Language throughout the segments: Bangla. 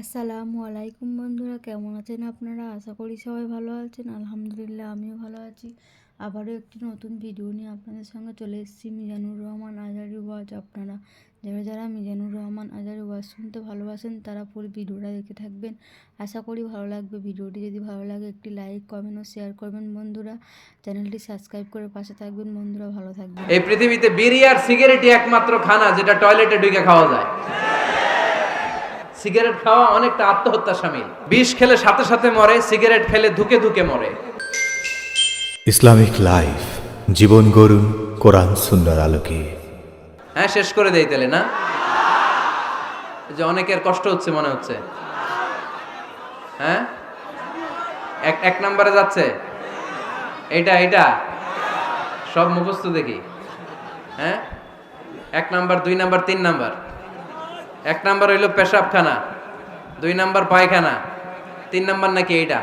আসসালামু আলাইকুম বন্ধুরা, কেমন আছেন আপনারা? আশা করি সবাই ভালো আছেন। আলহামদুলিল্লাহ, আমিও ভালো আছি। আবারও একটি নতুন ভিডিও নিয়ে আপনাদের সঙ্গে চলে এসেছি। মিজানুর রহমান আজহারী ওয়াজ। আপনারা যারা যারা মিজানুর রহমান আজহারী ওয়াজ শুনতে ভালোবাসেন তারা পুরো ভিডিওটা দেখে থাকবেন। আশা করি ভালো লাগবে। ভিডিওটি যদি ভালো লাগে একটি লাইক, কমেন্ট ও শেয়ার করবেন বন্ধুরা। চ্যানেলটি সাবস্ক্রাইব করে পাশে থাকবেন বন্ধুরা। ভালো থাকবেন। এই পৃথিবীতে বিড়ি আর সিগারেটই একমাত্র খানা যেটা টয়লেটে ঢুকে খাওয়া যায়। সিগারেট খাওয়া অনেকটা আত্মহত্যা শামিল। বিষ খেলে সাথে সাথে মরে, সিগারেট খেলে ধুকে ধুকে মরে। ইসলামিক লাইফ, জীবন গড়ুন কোরআন সুন্নাহর আলোকে। হ্যাঁ, শেষ করে দেই তাহলে না? যে অনেকের কষ্ট হচ্ছে মনে হচ্ছে। হ্যাঁ, এক নম্বরে যাচ্ছে এটা সব মুখস্থ দেখি। হ্যাঁ, 1 নাম্বার, 2 নাম্বার, 3 নাম্বার। 1 নাম্বার হইল পেশাবখানা, 2 নাম্বার পায়খানা, 3 নাম্বার নাকি এইটা।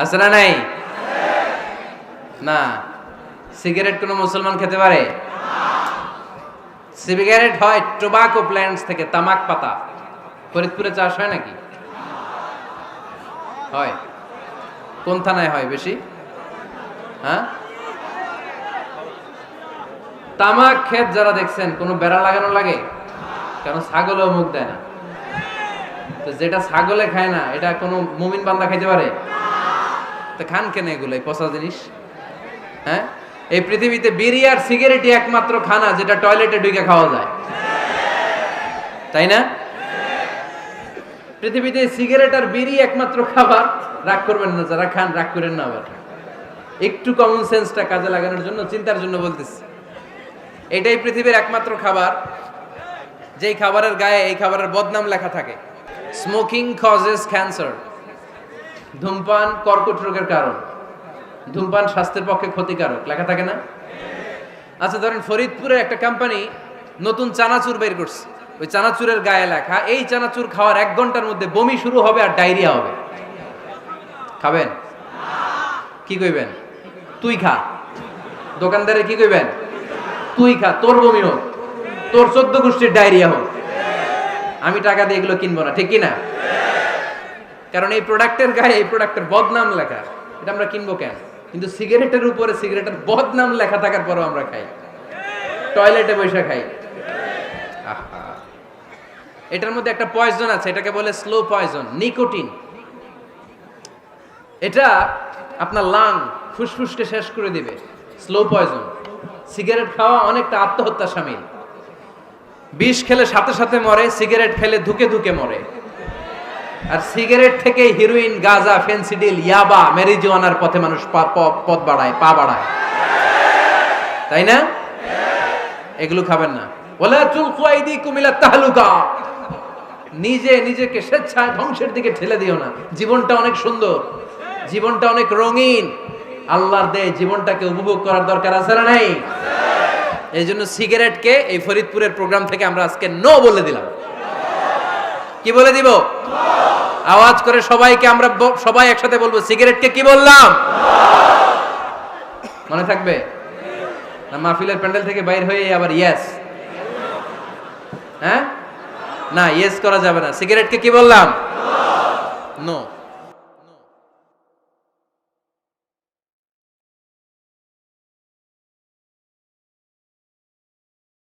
আছে না নাই? না, সিগারেট কোন মুসলমান খেতে পারে? সিগারেট হয় টোবাকো প্ল্যান্টস থেকে, তামাক পাতা। ফরিদপুরে চাষ হয় নাকি? হয়। কোন থানায় হয় বেশি? হ্যাঁ, তামাক ক্ষেত যারা দেখছেন কোনো বেড়া লাগানো লাগে? কেন? ছাগলেও মুখ দেয় না। তো যেটা ছাগলে খায় না এটা কোনো মুমিন বান্দা খাইতে পারে? তো খান কেন এগুলো, এই পচা জিনিস? হ্যাঁ, এই পৃথিবীতে বিড়ি আর সিগারেটই একমাত্র খানা যেটা টয়লেটে ঢুকে খাওয়া যায়, তাই না? পৃথিবীতে সিগারেট আর বিড়ি একমাত্র খাবার। রাগ করবেন না যারা খান, রাগ করেন না। আবার একটু কমন সেন্সটা কাজে লাগানোর জন্য, চিন্তার জন্য বলতেছি। এটাই পৃথিবীর একমাত্র খাবার যেই খাবারের গায়ে এই খাবারের বদনাম লেখা থাকে। Smoking causes cancer. ধূমপান কর্কট রোগের কারণ, ধূমপান স্বাস্থ্যের পক্ষে ক্ষতিকারক লেখা থাকে না? আচ্ছা, ধরেন ফরিদপুরে একটা কোম্পানি নতুন চানাচুর বের করছে। ওই চানাচুরের গায়ে লেখা, এই চানাচুর খাওয়ার 1 ঘন্টার মধ্যে বমি শুরু হবে আর ডায়রিয়া হবে। খাবেন? কি কইবেন? তুই খা। দোকানদারে কি কইবেন? তুই খা, তোর বমি হোক, তোর 14 গোষ্ঠীর ডায়রিয়া হোক, আমি টাকা দিয়ে এগুলো কিনবো না। ঠিক কি না? কারণ এই প্রোডাক্টের গায়ে এই প্রোডাক্টের বদনাম লেখা, এটা আমরা কিনবো কেন? কিন্তু সিগারেটের উপরে সিগারেটের বদনাম লেখা থাকার পরও আমরা খাই, টয়লেটে বসে খাই। আহা, এটার মধ্যে একটা পয়জন আছে, এটাকে বলে স্লো পয়জন, নিকোটিন। এটা আপনার লাং, ফুসফুসকে শেষ করে দিবে। Slow poison. সিগারেট খাওয়া অনেকটা আত্মহত্যা শামিল। বিষ খেলে সাথে সাথে মরে, সিগারেট খেলে ধুকে ধুকে মরে। আর সিগারেট থেকে হিরোইন, গাঁজা, ফেন্সিডিল, ইয়াবা, ম্যারিজুয়ানার পথে মানুষ পথ বাড়ায়, পা বাড়ায়, তাই না? এগুলো খাবেন না। ওয়ালা তুলকু আইদিকুম ইলা তাহলুকা। নিজেকে স্বেচ্ছায় ধ্বংসের দিকে ঠেলে দিও না। জীবনটা অনেক সুন্দর, জীবনটা অনেক রঙিন। আল্লাহর দেয় জীবনটাকে উপভোগ করার দরকার আছে না নাই? এই জন্য সিগারেটকে এই ফরিদপুরের প্রোগ্রাম থেকে আমরা আজকে নো বলে দিলাম। কি বলে দিব? আওয়াজ করে সবাইকে আমরা সবাই একসাথে বলবো, সিগারেটকে কি বললাম? মনে থাকবে না? মাহফিলের প্যান্ডেল থেকে বাইর হয়ে আবার ইয়েস। হ্যাঁ, না, ইয়েস করা যাবে না। সিগারেটকে কি বললাম? নো।